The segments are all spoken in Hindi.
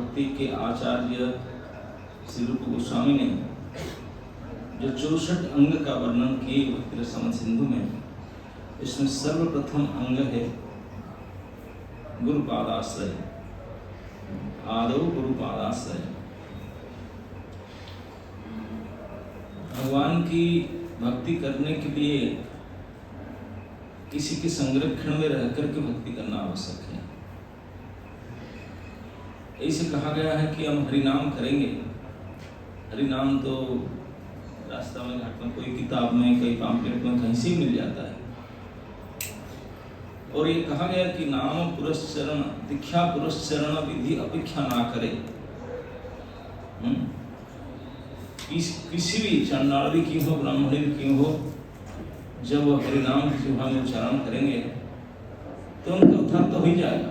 भक्ति के आचार्य श्री रूप गोस्वामी ने जो 64 अंग का वर्णन किए भक्ति रसामृत सिंधु में, इसमें सर्वप्रथम अंग है गुरुपादाश्रय, आदौ गुरुपादाश्रय। भगवान की भक्ति करने के लिए किसी के संरक्षण में रहकर के भक्ति करना आवश्यक है। ऐसे कहा गया है कि हम हरिनाम करेंगे। हरिनाम तो रास्ता में घाट में कोई किताब में, कई पॉम्पलेट में कहीं से मिल जाता है। और ये कहा गया कि नाम पुरस्चरण दीक्षा पुरस्चरण विधि अपेक्षा ना करे। किसी भी चंडाली की हो, ब्राह्मणी की हो, जब वो हरिनाम की जिह्वा में उच्चारण करेंगे तो उनका उद्धार तो हो ही जाएगा।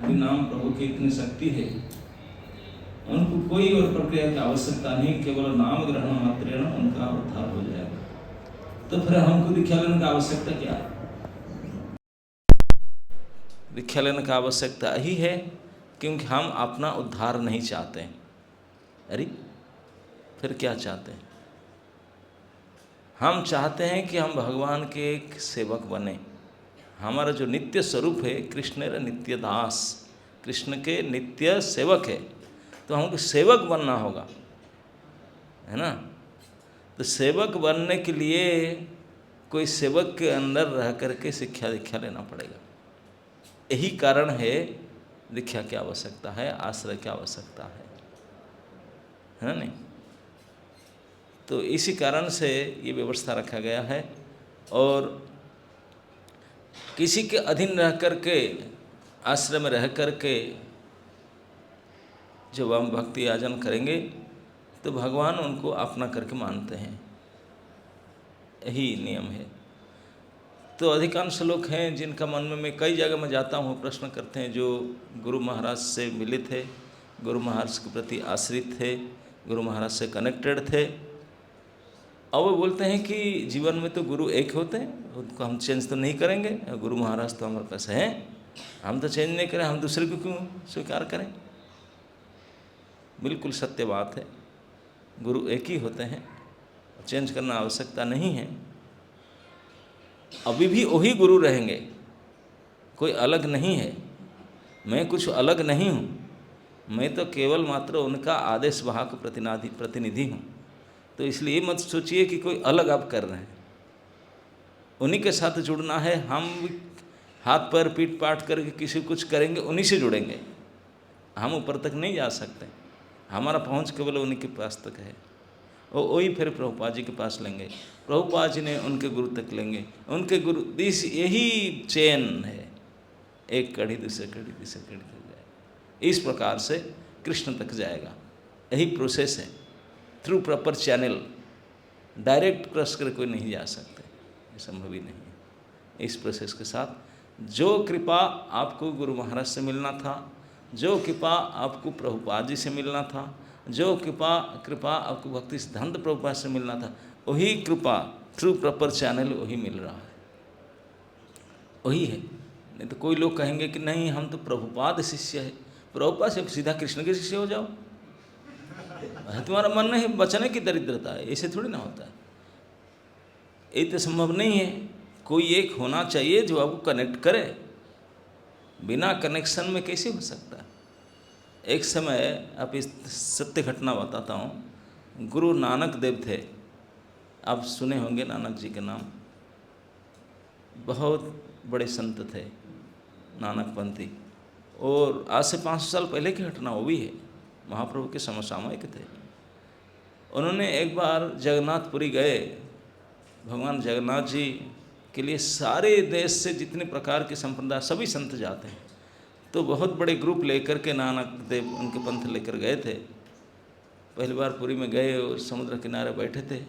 हरिनाम प्रभु की इतनी शक्ति है, उनको कोई और प्रक्रिया की आवश्यकता नहीं, केवल नाम ग्रहण मात्रेण उनका उद्धार हो जाएगा। तो फिर हमको दीक्षा लेने की आवश्यकता क्या है? दीक्षा लेने की आवश्यकता ही है क्योंकि हम अपना उद्धार नहीं चाहते हैं। अरे फिर क्या चाहते हैं? हम चाहते हैं कि हम भगवान के एक सेवक बने। हमारा जो नित्य स्वरूप है कृष्ण नित्य दास, कृष्ण के नित्य सेवक है, तो हमको सेवक बनना होगा, है ना। तो सेवक बनने के लिए कोई सेवक के अंदर रह करके शिक्षा दीक्षा लेना पड़ेगा। यही कारण है दीक्षा की आवश्यकता है, आश्रय की आवश्यकता है ना। नहीं तो इसी कारण से ये व्यवस्था रखा गया है। और किसी के अधीन रह करके, आश्रय में रह करके जब हम भक्ति आचरण करेंगे तो भगवान उनको अपना करके मानते हैं, यही नियम है। तो अधिकांश लोग हैं जिनका मन में, मैं कई जगह में जाता हूँ, प्रश्न करते हैं, जो गुरु महाराज से मिले थे, गुरु महाराज के प्रति आश्रित थे, गुरु महाराज से कनेक्टेड थे, और वो बोलते हैं कि जीवन में तो गुरु एक होते हैं, उनको हम चेंज तो नहीं करेंगे, गुरु महाराज तो हमारे पास हैं, हम तो चेंज नहीं करें, हम दूसरे को क्यों स्वीकार करें। बिल्कुल सत्य बात है, गुरु एक ही होते हैं, चेंज करना आवश्यकता नहीं है। अभी भी वही गुरु रहेंगे, कोई अलग नहीं है। मैं कुछ अलग नहीं हूँ, मैं तो केवल मात्र उनका आदेश वाहक प्रतिनिधि हूँ। तो इसलिए मत सोचिए कि कोई अलग आप कर रहे हैं, उन्हीं के साथ जुड़ना है। हम हाथ पैर पीट पाट करके किसी कुछ करेंगे, उन्हीं से जुड़ेंगे, हम ऊपर तक नहीं जा सकते। हमारा पहुंच केवल उन्हीं के पास तक है। और वही फिर प्रभुपाद जी के पास लेंगे, प्रभुपाद जी ने उनके गुरु तक लेंगे, उनके गुरु, दिस यही चेन है, एक कड़ी दूसरे कड़ी दूसरे कड़ी तक जाएगा। इस प्रकार से कृष्ण तक जाएगा, यही प्रोसेस है। Through proper channel, direct cross कर कोई नहीं जा सकते, ये संभव ही नहीं है। इस प्रोसेस के साथ जो कृपा आपको गुरु महाराज से मिलना था, जो कृपा आपको प्रभुपाद जी से मिलना था, जो कृपा आपको भक्ति सिद्धांत प्रभुपाद से मिलना था, वही कृपा थ्रू प्रॉपर चैनल वही मिल रहा है, वही है। नहीं तो कोई लोग कहेंगे कि नहीं हम तो प्रभुपाद शिष्य है, प्रभुपाद से सीधा कृष्ण के शिष्य हो जाओ, तुम्हारा मन नहीं बचने की दरिद्रता है, ऐसे थोड़ी ना होता है। ये तो संभव नहीं है। कोई एक होना चाहिए जो आपको कनेक्ट करे, बिना कनेक्शन में कैसे हो सकता है। एक समय आप इस सत्य घटना बताता हूँ। गुरु नानक देव थे, आप सुने होंगे नानक जी के नाम, बहुत बड़े संत थे नानकपंथी। और आज से 500 साल पहले की घटना वो भी है, महाप्रभु के समसामयिक थे। उन्होंने एक बार जगन्नाथपुरी गए, भगवान जगन्नाथ जी के लिए सारे देश से जितने प्रकार के संप्रदाय सभी संत जाते हैं, तो बहुत बड़े ग्रुप लेकर के नानक देव उनके पंथ लेकर गए थे। पहली बार पुरी में गए और समुद्र किनारे बैठे थे।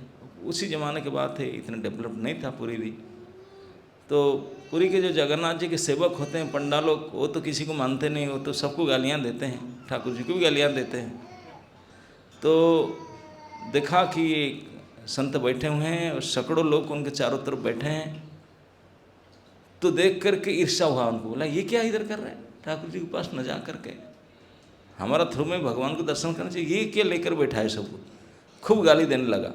उसी ज़माने के बाद थे, इतना डेवलप नहीं था पुरी भी। तो पुरी के जो जगन्नाथ जी के सेवक होते हैं, पंडा लोग, वो तो किसी को मानते नहीं, वो तो सबको गालियाँ देते हैं, ठाकुर जी को भी गालियाँ देते हैं। तो देखा कि ये संत बैठे हुए हैं और सैकड़ों लोग उनके चारों तरफ बैठे हैं, तो देख करके ईर्ष्या हुआ उनको। बोला ये क्या इधर कर रहे हैं, ठाकुर जी के पास न जा करके। हमारा थ्रू में भगवान को दर्शन करना चाहिए, ये क्या लेकर बैठा है सबको। खूब गाली देने लगा।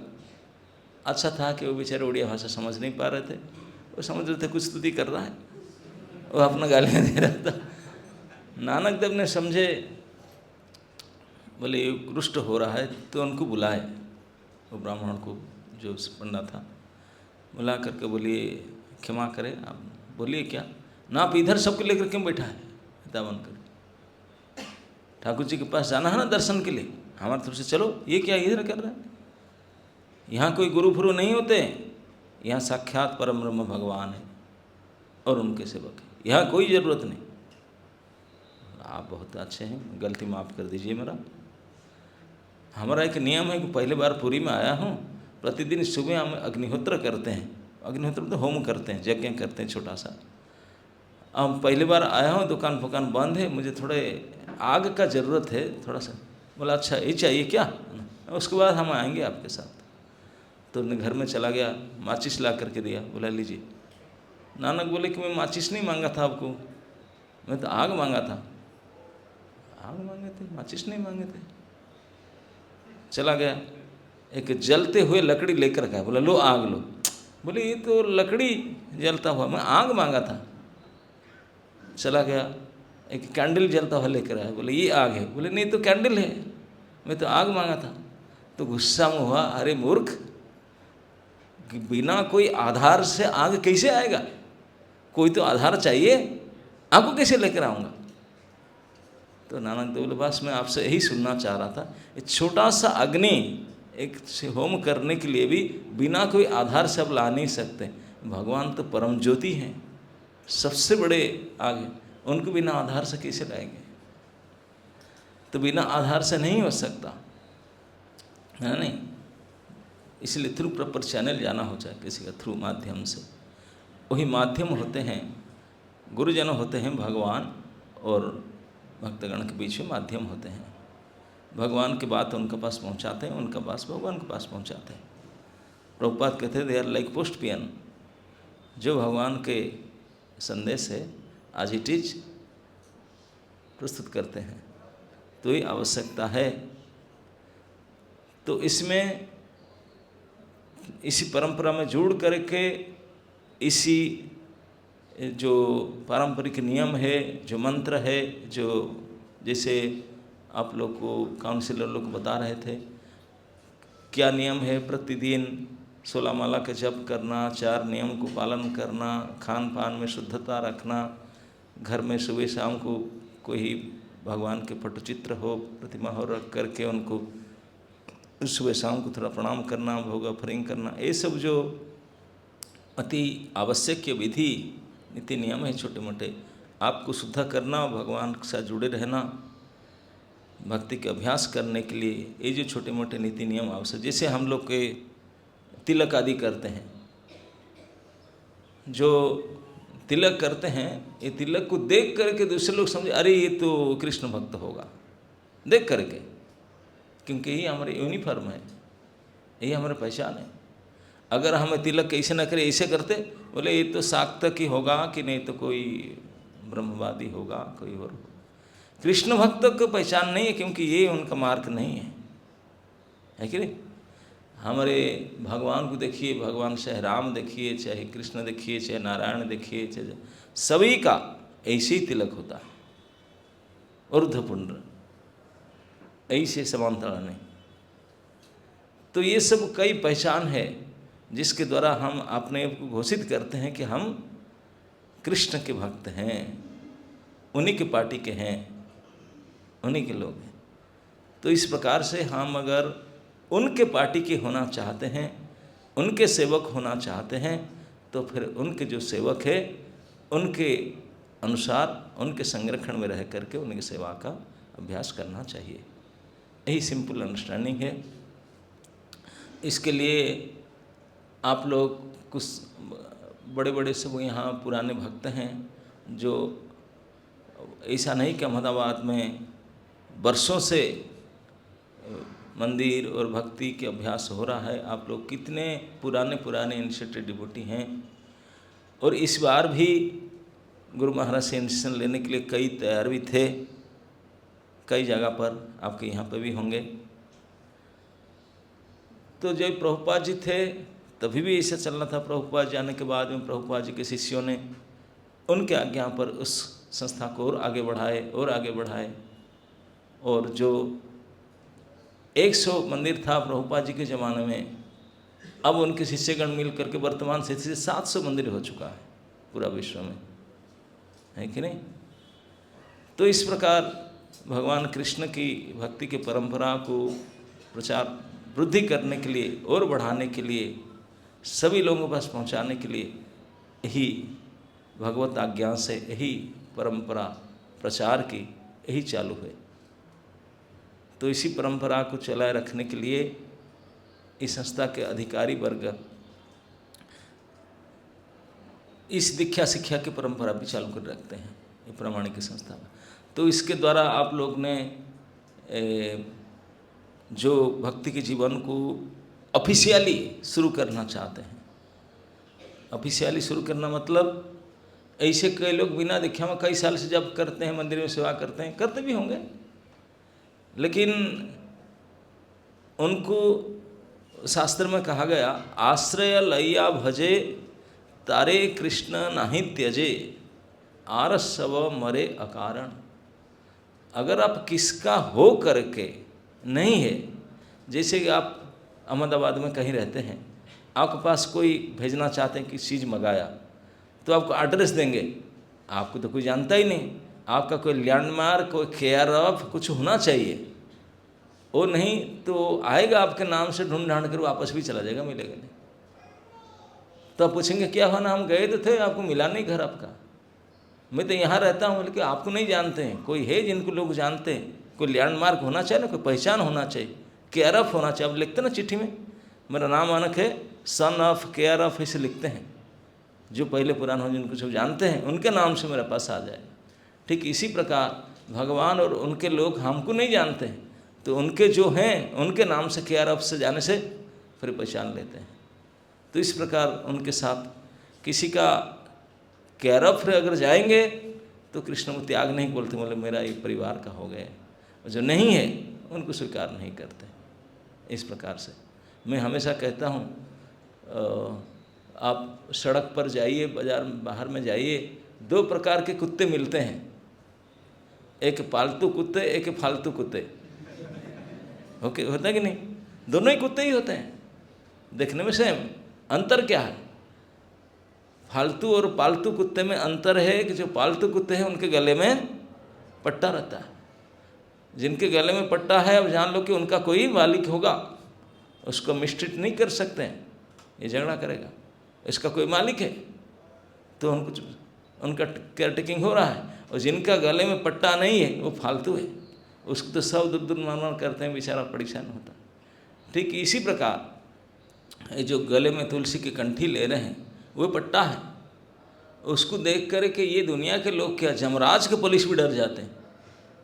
अच्छा था कि वो बेचारे उड़िया भाषा समझ नहीं पा रहे थे, वो समझ रहे थे कुछ स्तुति कर रहा है, वो अपना गालियाँ दे रहा था। नानक देव ने समझे, बोले ये रुष्ट हो रहा है तो उनको बुलाए, वो ब्राह्मण को जो पंडा था बुला करके बोलिए क्षमा करें आप, बोलिए क्या ना, आप इधर सबको लेकर क्यों बैठा है पिता बनकर, ठाकुर जी के पास जाना है ना दर्शन के लिए, हमारी तरफ से चलो, ये क्या इधर कर रहा है। यहाँ कोई गुरु फुरु नहीं होते, यहाँ साक्षात परम ब्रह्म भगवान है और उनके सेवक है, यहाँ कोई ज़रूरत नहीं। आप बहुत अच्छे हैं, गलती माफ़ कर दीजिए मेरा। हमारा एक नियम है कि पहली बार पुरी में आया हूँ, प्रतिदिन सुबह हम अग्निहोत्र करते हैं, अग्निहोत्र तो होम करते हैं, यज्ञ करते हैं छोटा सा। अब पहली बार आया हूँ, दुकान फुकान बंद है, मुझे थोड़े आग का ज़रूरत है थोड़ा सा। बोला अच्छा ये चाहिए क्या, उसके बाद हम आएंगे आपके साथ। तो उन्हें घर में चला गया, माचिस ला करके दिया, बोला लीजिए। नानक बोले कि मैं माचिस नहीं मांगा था आपको, मैं तो आग मांगा था। आग मांगे थे, माचिस नहीं मांगे थे। चला गया, एक जलते हुए लकड़ी लेकर गया, बोला लो आग लो। बोले ये तो लकड़ी जलता हुआ, मैं आग मांगा था। चला गया, एक कैंडल जलता हुआ लेकर आया, बोले ये आग है। बोले नहीं तो कैंडल है, मैं तो आग मांगा था। तो गुस्सा में हुआ, अरे मूर्ख, बिना कोई आधार से आग कैसे आएगा, कोई तो आधार चाहिए, आपको कैसे लेकर आऊँगा। तो नानक देव बोले बस मैं आपसे यही सुनना चाह रहा था, एक छोटा सा अग्नि एक होम करने के लिए भी बिना कोई आधार से आप ला नहीं सकते। भगवान तो परम ज्योति हैं, सबसे बड़े आग, उनको बिना आधार से कैसे लाएंगे। तो बिना आधार से नहीं हो सकता है नहीं, इसलिए थ्रू प्रॉपर चैनल जाना हो चाहे किसी का, थ्रू माध्यम से। वही माध्यम होते हैं, गुरुजन होते हैं भगवान और भक्तगण के बीच में माध्यम होते हैं। भगवान की बात उनके पास पहुंचाते हैं, उनका पास भगवान के पास पहुंचाते हैं। प्रभुपाद कहते हैं दे आर लाइक पोस्ट पियन, जो भगवान के संदेश है आज इट इज प्रस्तुत करते हैं। तो ये आवश्यकता है। तो इसमें इसी परंपरा में जुड़ करके इसी जो पारंपरिक नियम है, जो मंत्र है, जो जैसे आप लोग को काउंसिलर लोग बता रहे थे क्या नियम है, प्रतिदिन 16 माला का जप करना, 4 नियम को पालन करना, खान पान में शुद्धता रखना, घर में सुबह शाम को कोई भगवान के पटचित्र हो, प्रतिमा हो, रख करके उनको सुबह शाम को थोड़ा प्रणाम करना, भोग ऑफरिंग करना, ये सब जो अति आवश्यक विधि नीति नियम है छोटे मोटे, आपको शुद्ध करना, भगवान के साथ जुड़े रहना, भक्ति के अभ्यास करने के लिए ये जो छोटे मोटे नीति नियम आवश्यक। जैसे हम लोग के तिलक आदि करते हैं, जो तिलक करते हैं, ये तिलक को देख करके दूसरे लोग समझे अरे ये तो कृष्ण भक्त होगा, देख करके, क्योंकि ये हमारे यूनिफॉर्म है, यही हमारी पहचान है। अगर हमें तिलक कैसे न करे, ऐसे करते, बोले ये तो साक्तक ही होगा कि नहीं तो कोई ब्रह्मवादी होगा, कोई और होगा। कृष्ण भक्त को पहचान नहीं है, क्योंकि ये उनका मार्ग नहीं है कि नहीं। हमारे भगवान को देखिए, भगवान चाहे राम देखिए, चाहे कृष्ण देखिए, चाहे नारायण देखिए, चाहे सभी का ऐसे ही तिलक होता है, ऊर्ध्वपुंड्र, ऐसे समांतर नहीं। तो ये सब कई पहचान है जिसके द्वारा हम अपने को घोषित करते हैं कि हम कृष्ण के भक्त हैं, उन्हीं के पार्टी के हैं, उन्हीं के लोग हैं। तो इस प्रकार से हम अगर उनके पार्टी के होना चाहते हैं, उनके सेवक होना चाहते हैं, तो फिर उनके जो सेवक है उनके अनुसार, उनके संरक्षण में रह करके उनकी सेवा का अभ्यास करना चाहिए। यही सिंपल अंडरस्टैंडिंग है। इसके लिए आप लोग कुछ बड़े बड़े सब यहाँ पुराने भक्त हैं, जो ऐसा नहीं कि अहमदाबाद में वर्षों से मंदिर और भक्ति के अभ्यास हो रहा है। आप लोग कितने पुराने इनिशिएटेड डिवोटी हैं, और इस बार भी गुरु महाराज से इनिशिएशन लेने के लिए कई तैयार भी थे, कई जगह पर आपके यहाँ पे भी होंगे। तो जब प्रभुपाद जी थे तभी भी ऐसा चलना था। प्रभुपाद जाने के बाद में प्रभुपाद जी के शिष्यों ने उनके आज्ञा पर उस संस्था को और आगे बढ़ाए। और जो 100 मंदिर था प्रभुपाद जी के ज़माने में, अब उनके शिष्यगण मिल करके वर्तमान स्थिति से 700 मंदिर हो चुका है पूरा विश्व में, है कि नहीं। तो इस प्रकार भगवान कृष्ण की भक्ति की परंपरा को प्रचार वृद्धि करने के लिए और बढ़ाने के लिए, सभी लोगों के पास पहुंचाने के लिए यही भगवत आज्ञा से यही परंपरा प्रचार की यही चालू है। तो इसी परंपरा को चलाए रखने के लिए इस संस्था के अधिकारी वर्ग इस दीक्षा शिक्षा की परंपरा भी चालू कर रखते हैं, ये प्रामाणिक संस्था। तो इसके द्वारा आप लोग ने जो भक्ति के जीवन को ऑफिशियली शुरू करना चाहते हैं, ऑफिशियली शुरू करना मतलब ऐसे कई लोग बिना दीक्षा में कई साल से जब करते हैं, मंदिर में सेवा करते हैं, करते भी होंगे, लेकिन उनको शास्त्र में कहा गया आश्रय लैया भजे तारे कृष्ण नाही त्यजे आरसव मरे अकारण। अगर आप किसका हो करके नहीं है, जैसे कि आप अहमदाबाद में कहीं रहते हैं, आपके पास कोई भेजना चाहते हैं कि चीज़ मंगाया, तो आपको एड्रेस देंगे, आपको तो कोई जानता ही नहीं, आपका कोई लैंडमार्क कोई केयर ऑफ कुछ होना चाहिए, वो नहीं तो आएगा आपके नाम से ढूंढ ढांड कर वापस भी चला जाएगा, मिलेगा नहीं। तो आप पूछेंगे क्या होना, हम गए तो थे, आपको मिला नहीं घर आपका, मैं तो यहाँ रहता हूँ, बल्कि आपको नहीं जानते हैं। कोई है जिनको लोग जानते हैं, कोई लैंडमार्क होना चाहिए ना, कोई पहचान होना चाहिए, केयर ऑफ होना चाहिए। अब लिखते ना चिट्ठी में मेरा नाम अनक है, सन ऑफ केयर ऑफ, ऐसे लिखते हैं। जो पहले पुराने हो जिनको सब जानते हैं उनके नाम से मेरे पास आ जाएगा। ठीक इसी प्रकार भगवान और उनके लोग हमको नहीं जानते हैं, तो उनके जो हैं उनके नाम से केयर ऑफ से जाने से फिर पहचान लेते हैं। तो इस प्रकार उनके साथ किसी का केयर ऑफ अगर जाएंगे तो कृष्ण को त्याग नहीं बोलते, बोले मेरा एक परिवार का हो गया, और जो नहीं है उनको स्वीकार नहीं करते। इस प्रकार से मैं हमेशा कहता हूँ, आप सड़क पर जाइए, बाजार बाहर में जाइए, 2 प्रकार के कुत्ते मिलते हैं, एक पालतू कुत्ते, एक फालतू कुत्ते। ओके, होता है कि नहीं? दोनों ही कुत्ते ही होते हैं, देखने में सेम। अंतर क्या है? फालतू और पालतू कुत्ते में अंतर है कि जो पालतू कुत्ते हैं उनके गले में पट्टा रहता है। जिनके गले में पट्टा है, अब जान लो कि उनका कोई मालिक होगा, उसको मिस्ट्रीट नहीं कर सकते हैं, ये झगड़ा करेगा, इसका कोई मालिक है, तो उनका केयर टेकिंग हो रहा है। और जिनका गले में पट्टा नहीं है वो फालतू है, उसको तो सब दुर्दुर मारवार करते हैं, बेचारा परेशान होता है। ठीक इसी प्रकार ये जो गले में तुलसी की कंठी ले रहे हैं वो पट्टा है, उसको देख कर के ये दुनिया के लोग क्या, जमराज के पुलिस भी डर जाते हैं,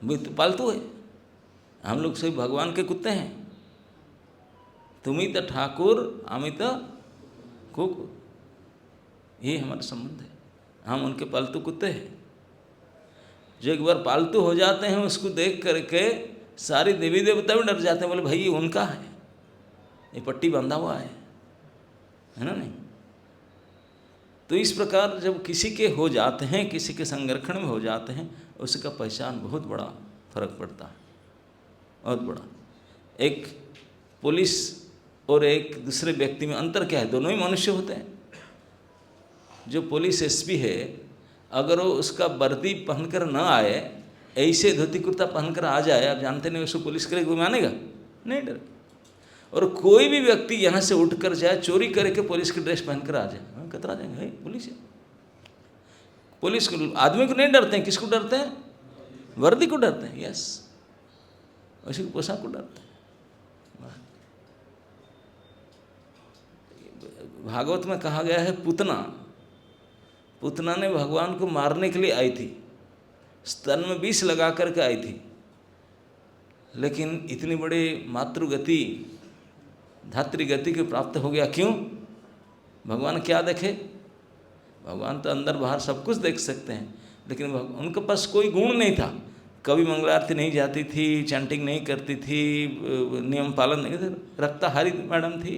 भाई तो पालतू है, हम लोग सभी भगवान के कुत्ते हैं, तुम्ही तो ठाकुर अमित कुकुर, ये हमारा संबंध है, हम उनके पालतू कुत्ते हैं। जो एक बार पालतू हो जाते हैं उसको देख करके सारी देवी देवता भी डर जाते हैं, बोले भाई ये उनका है, ये पट्टी बांधा हुआ है ना नहीं। तो इस प्रकार जब किसी के हो जाते हैं, किसी के संरक्षण में हो जाते हैं, उसका पहचान बहुत बड़ा फर्क पड़ता है, बहुत बड़ा। एक पुलिस और एक दूसरे व्यक्ति में अंतर क्या है? दोनों ही मनुष्य होते हैं। जो पुलिस एसपी है, अगर वो उसका वर्दी पहनकर न आए, ऐसे धोती कुर्ता पहनकर आ जाए, आप जानते नहीं उसको पुलिस करेगा, कोई मानेगा नहीं, डर। और कोई भी व्यक्ति यहाँ से उठकर जाए, चोरी करके पुलिस की ड्रेस पहनकर आ जाए, कतरा जाएंगे, भाई पुलिस है। पुलिस को, आदमी को नहीं डरते हैं, किसको डरते हैं? वर्दी को डरते हैं, यस, उसी को पोशाक को डरते हैं। भागवत में कहा गया है, पुतना ने भगवान को मारने के लिए आई थी, स्तन में विष लगा करके आई थी, लेकिन इतनी बड़ी मातृगति धातृगति को प्राप्त हो गया। क्यों? भगवान क्या देखे? भगवान तो अंदर बाहर सब कुछ देख सकते हैं, लेकिन उनके पास कोई गुण नहीं था, कभी मंगल आरती नहीं जाती थी, चैंटिंग नहीं करती थी, नियम पालन नहीं करती, रक्ताहारी मैडम थी,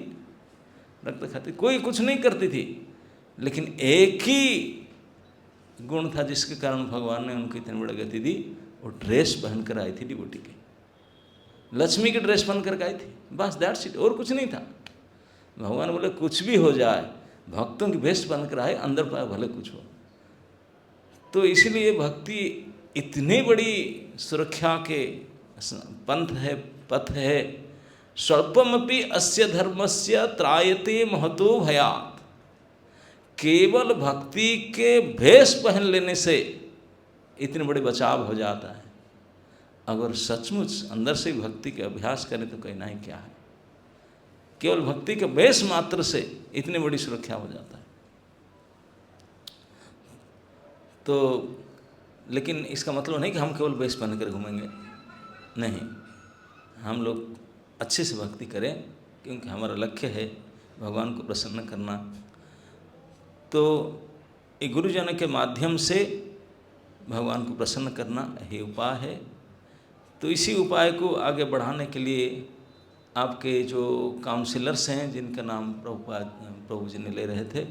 रक्त खाती, कोई कुछ नहीं करती थी, लेकिन एक ही गुण था जिसके कारण भगवान ने उनको इतनी बड़ी गति दी। वो ड्रेस पहन कर आई थी डिवोटी की, लक्ष्मी की ड्रेस पहन कर आई थी, बस दैट्स इट, और कुछ नहीं था। भगवान बोले कुछ भी हो जाए, भक्तों की वेश पहन कर आए, अंदर पाए भले कुछ हो। तो इसीलिए भक्ति इतनी बड़ी सुरक्षा के पंथ है, पथ है। स्वल्पमपि अस्य धर्मस्य त्रायते महतो भयात्। केवल भक्ति के भेष पहन लेने से इतने बड़े बचाव हो जाता है। अगर सचमुच अंदर से भक्ति के अभ्यास करें तो कहना ही क्या है। केवल भक्ति के भेष मात्र से इतनी बड़ी सुरक्षा हो जाता है। तो लेकिन इसका मतलब नहीं कि हम केवल वेश पहन कर घूमेंगे, नहीं, हम लोग अच्छे से भक्ति करें, क्योंकि हमारा लक्ष्य है भगवान को प्रसन्न करना। तो ये गुरुजन के माध्यम से भगवान को प्रसन्न करना यही उपाय है। तो इसी उपाय को आगे बढ़ाने के लिए आपके जो काउंसलर्स हैं, जिनका नाम प्रभु जी ने ले रहे थे,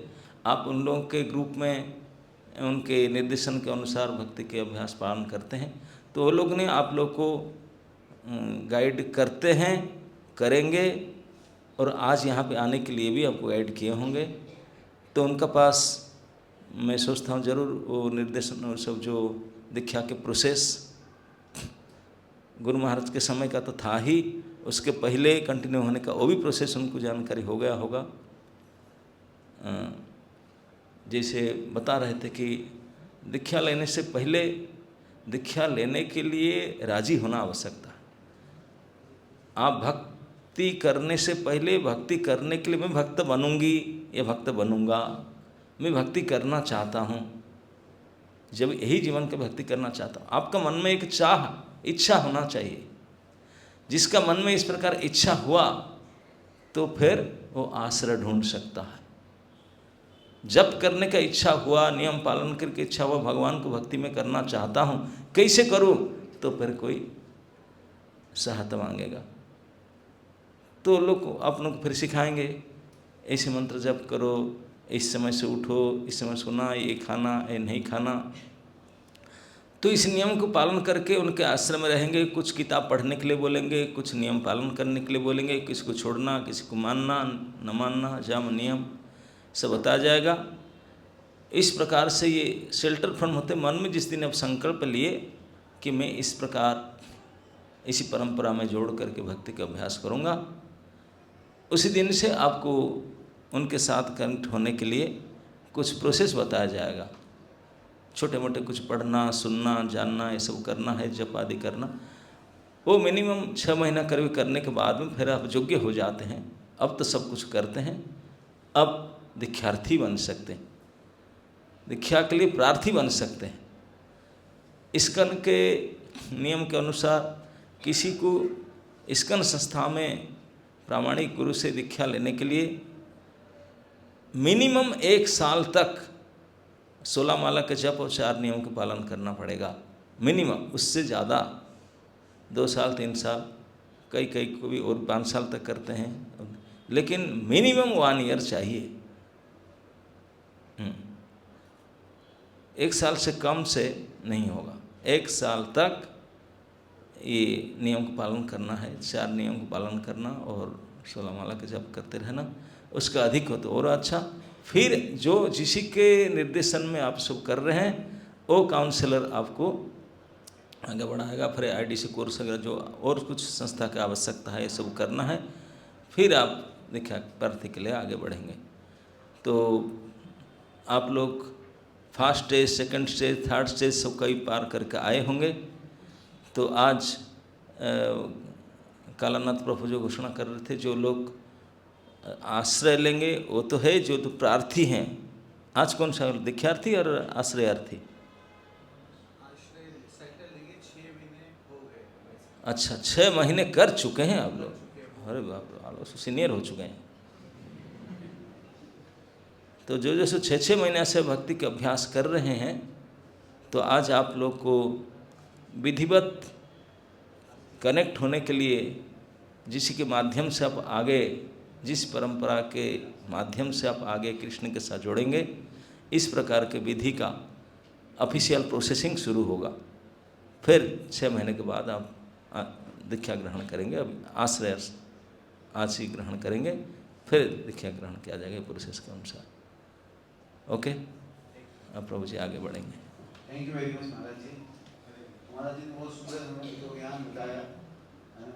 आप उन लोगों के ग्रुप में उनके निर्देशन के अनुसार भक्ति के अभ्यास पालन करते हैं, तो वो लोग ने आप लोग को गाइड करते हैं, करेंगे, और आज यहाँ पे आने के लिए भी आपको गाइड किए होंगे। तो उनका पास मैं सोचता हूँ ज़रूर वो निर्देशन और सब जो दीक्षा के प्रोसेस गुरु महाराज के समय का तो था ही, उसके पहले कंटिन्यू होने का वो भी प्रोसेस उनको जानकारी हो गया होगा। जैसे बता रहे थे कि दीक्षा लेने से पहले दीक्षा लेने के लिए राजी होना आवश्यक था। आप भक्ति करने से पहले भक्ति करने के लिए मैं भक्त बनूंगी या भक्त बनूंगा, मैं भक्ति करना चाहता हूँ, जब यही जीवन की भक्ति करना चाहता हूँ। आपका मन में एक इच्छा होना चाहिए। जिसका मन में इस प्रकार इच्छा हुआ तो फिर वो आश्रय ढूंढ सकता है। जप करने का इच्छा हुआ, नियम पालन करके इच्छा हुआ, भगवान को भक्ति में करना चाहता हूँ, कैसे करूँ, तो फिर कोई सहायता मांगेगा। तो लोग आप लोग फिर सिखाएंगे, ऐसे मंत्र जप करो, इस समय से उठो, इस समय सोना, ये खाना, ये नहीं खाना। तो इस नियम को पालन करके उनके आश्रम में रहेंगे। कुछ किताब पढ़ने के लिए बोलेंगे, कुछ नियम पालन करने के लिए बोलेंगे, किसी को छोड़ना, किसी को मानना न मानना, जम नियम सब बताया जाएगा। इस प्रकार से ये शेल्टर फ्रॉम होते मन में जिस दिन आप संकल्प लिए कि मैं इस प्रकार इसी परंपरा में जोड़ करके भक्ति का अभ्यास करूँगा, उसी दिन से आपको उनके साथ कनेक्ट होने के लिए कुछ प्रोसेस बताया जाएगा। छोटे मोटे कुछ पढ़ना, सुनना, जानना, ये सब करना है, जप आदि करना। वो मिनिमम 6 महीना करीब करने के बाद में फिर आप योग्य हो जाते हैं। अब तो सब कुछ करते हैं, अब दीक्षार्थी बन सकते हैं, दीक्षा के लिए प्रार्थी बन सकते हैं। इस्कन के नियम के अनुसार किसी को इस्कन संस्था में प्रामाणिक गुरु से दीक्षा लेने के लिए मिनिमम 1 साल तक 16 माला के जप और 4 नियम का पालन करना पड़ेगा मिनिमम। उससे ज़्यादा 2 साल 3 साल, कई को भी और 5 साल तक करते हैं, लेकिन मिनिमम 1 ईयर चाहिए। 1 साल से कम से नहीं होगा। 1 साल तक ये नियम का पालन करना है, 4 नियम का पालन करना और 16 माला के जप करते रहना। उसका अधिक हो तो और अच्छा। फिर जो जिसी के निर्देशन में आप सब कर रहे हैं वो काउंसलर आपको आगे बढ़ाएगा। फिर IDC कोर्स वगैरह जो और कुछ संस्था की आवश्यकता है ये सब करना है, फिर आप दीक्षा प्रार्थी के लिए आगे बढ़ेंगे। तो आप लोग first stage, second stage, third stage सब कई पार करके आए होंगे। तो आज कालानाथ प्रभु जो घोषणा कर रहे थे, जो लोग आश्रय लेंगे वो तो है, जो तो प्रार्थी हैं। आज कौन सा दीक्षार्थी और आश्रयार्थी? अच्छा, 6 महीने कर चुके हैं आप लोग। अरे बाप रे, आप सीनियर हो चुके हैं। तो जो जैसे 6 महीने से भक्ति के अभ्यास कर रहे हैं, तो आज आप लोग को विधिवत कनेक्ट होने के लिए, जिसी के माध्यम से आप आगे, जिस परंपरा के माध्यम से आप आगे कृष्ण के साथ जोड़ेंगे, इस प्रकार के विधि का ऑफिशियल प्रोसेसिंग शुरू होगा। फिर 6 महीने के बाद आप दीक्षा ग्रहण करेंगे। अब आश्रय आज ही ग्रहण करेंगे, फिर दीक्षा ग्रहण किया जाएगा प्रोसेस के अनुसार। ओके, अब प्रभु जी आगे बढ़ेंगे। थैंक यू वेरी मच महाराज जी। महाराज जी ने बहुत सुंदर हमें तो ज्ञान बताया है ना।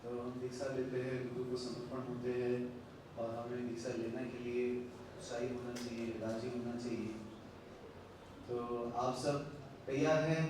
तो हम दीक्षा लेते हैं, गुरु को समर्पण होते हैं, और हमें दीक्षा लेने के लिए उत्साही होना चाहिए, राजी होना चाहिए। तो आप सब तैयार हैं?